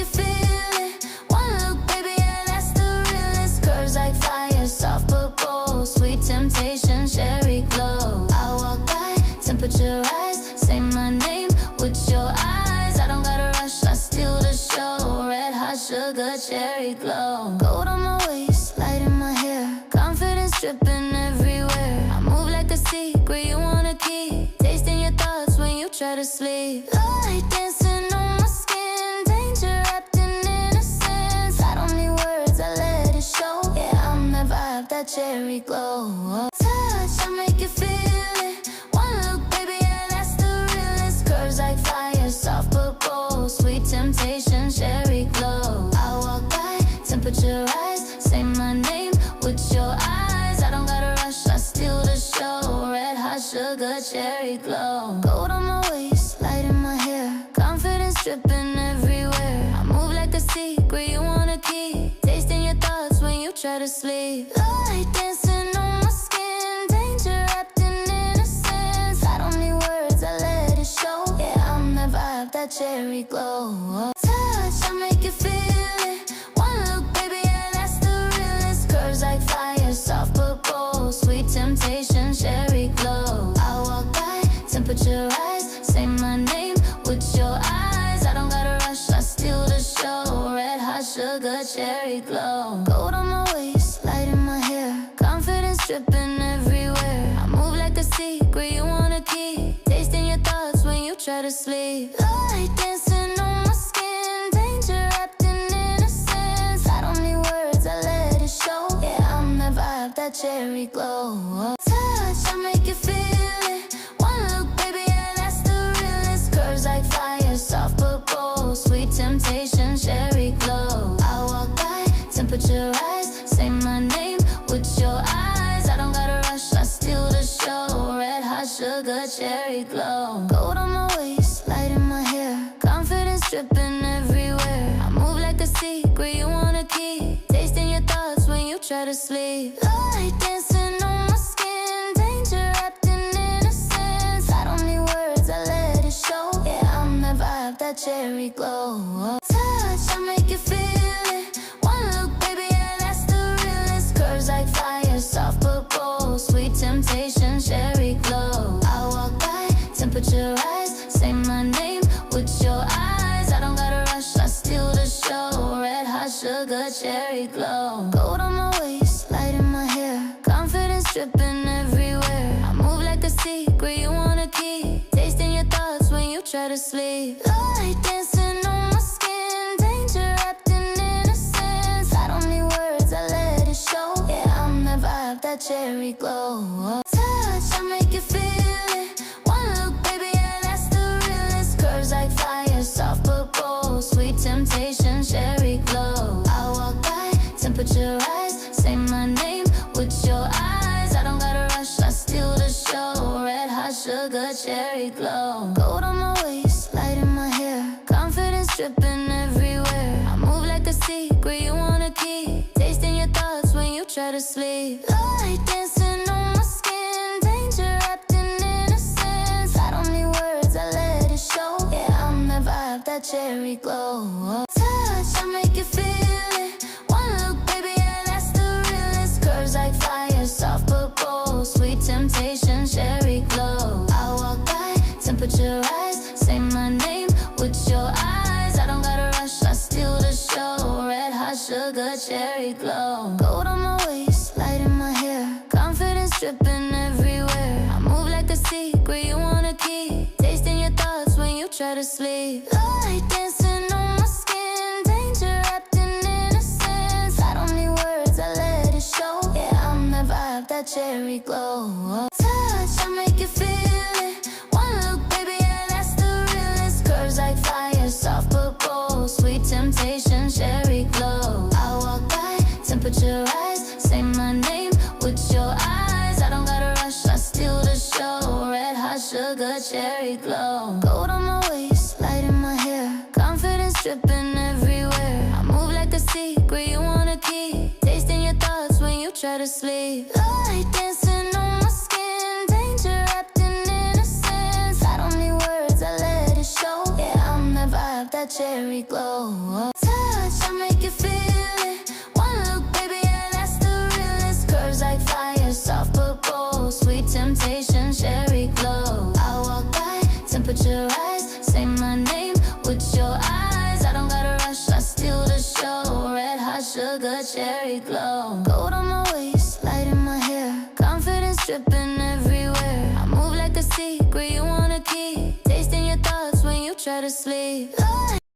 feel it. One look, baby, yeah, that's the realest. Curves like fire, soft but bold. Sweet temptation, cherry glow. I walk by, temperature rise. Say my name with your eyes. I don't gotta rush, I steal the show. Red hot sugar, cherry glow. Gold on my waist, light in my hair. Confidence dripping everywhere. I move like a secret you wanna keep. Tasting your thoughts when you try to sleep. Light dancing on my skin. Danger wrapped in innocence. I don't need words, I let it show. Yeah, I'm that vibe, that cherry glow. Touch, I make you feel it. One look, baby, yeah, that's the realest. Curves like fire, soft but bold. Sweet temptation, cherry glow. I walk by, temperature rise. Say my name with your eyes. I don't gotta rush, I steal the show. Red hot sugar, cherry glow. Gold on my waist, light in my hair. Confidence dripping everywhere. I move like a secret you wanna keep. Tasting your thoughts when you try to sleep. Light dancing on my skin. Danger wrapped in innocence. I don't need words, I let it show. Yeah, I'm that vibe, that cherry glow. Touch, I make you feel it. One look, baby, yeah, that's the realest. Curves like fire, soft but bold. Sweet temptation, cherry glow. I walk by, temperature rise. Say my name with your eyes. I don't gotta rush, I steal the show. Red hot sugar, cherry glow. Gold on my waist, light in my hair. Confidence dripping everywhere. I move like a secret you wanna keep. Tasting your thoughts when you try to sleep. Light dancing on my skin. Danger wrapped in innocence. I don't need words, I let it show. Yeah, I'm that vibe, that cherry glow. Touch, I make you feel it. One look, baby, yeah, that's the realest. Curves like fire, soft but bold. Sweet temptation, cherry glow. I walk by, temperature rise. Say my name with your eyes. I don't gotta rush, I steal the show. Red hot sugar, cherry glow. Gold on my waist, light in my hair. Confidence dripping everywhere. I move like a secret you wanna keep. Tasting your thoughts when you try to sleep. Light dancing on my skin. Danger wrapped in innocence. I don't need words, I let it show. Yeah, I'm that vibe, that cherry glow. Touch, I make you feel it. One look, baby, yeah, that's the realest. Curves like fire, soft but bold. Sweet temptation, cherry glow. I walk by, temperature rise. Say my name with your eyes. I don't gotta rush, I steal the show. Red hot sugar, cherry glow. Gold on my waist, light in my hair. Confidence dripping everywhere. I move like a secret you wanna keep. Tasting your thoughts when you try to sleep. Light dancing on my skin. Danger wrapped in innocence. I don't need words, I let it show. Yeah, I'm that vibe, that cherry glow. Touch, I make you feel it. One look, baby, yeah, that's the realest. Curves like fire, soft but bold. Sweet temptation, cherry glow. I walk by, temperature rise. Say my name with your eyes. I don't gotta rush, I steal the show. Red hot sugar, cherry glow. Gold on my waist, light in my hair. Confidence dripping everywhere. I move like a secret you wanna keep. Tasting your thoughts when you try to sleep. Light dancing on my skin. Danger wrapped in innocence. I don't need words, I let it show. Yeah, I'm that vibe, that cherry glow. Touch, I make you feel it. One look, baby, yeah, that's the realest. Curves like fire, soft but bold. Sweet temptation, cherry glow. I walk by, temperature rise. Say my name with your eyes. I don't gotta rush, I steal the show. Red hot sugar, cherry glow. Gold on my waist, light in my hair. Confidence dripping everywhere. I move like a secret you wanna keep. Tasting your thoughts when you try to sleep. Light dancing on my skin. Danger wrapped in innocence. I don't need words, I let it show. Yeah, I'm that vibe, that cherry glow. Touch, I make you feel it. One look, baby, yeah, that's the realest. Curves like fire, soft but bold. Sweet temptation, cherry glow. I walk by, temperature rise. Say my name with your eyes. I don't gotta rush, I steal the show. Red hot sugar, cherry glow. Gold on my waist, light in my hair. Confidence dripping everywhere. I move like a secret you wanna keep. Tasting your thoughts when you try to sleep. Light dancing on my skin. Danger wrapped in innocence. I don't need words, I let it show. Yeah, I'm that vibe, that sugar cherry glow. Touch, I make you feel it. One look, baby, yeah, that's the realest. Curves like fire, soft but bold. Sweet temptation, cherry glow. I walk by, temperature rise. Say my name with your eyes. I don't gotta rush, I steal the show. Red hot sugar cherry glow. Gold on my waist, light in my hair. Confidence dripping everywhere. I move like a secret you wanna keep. Tasting your thoughts when you try to sleep.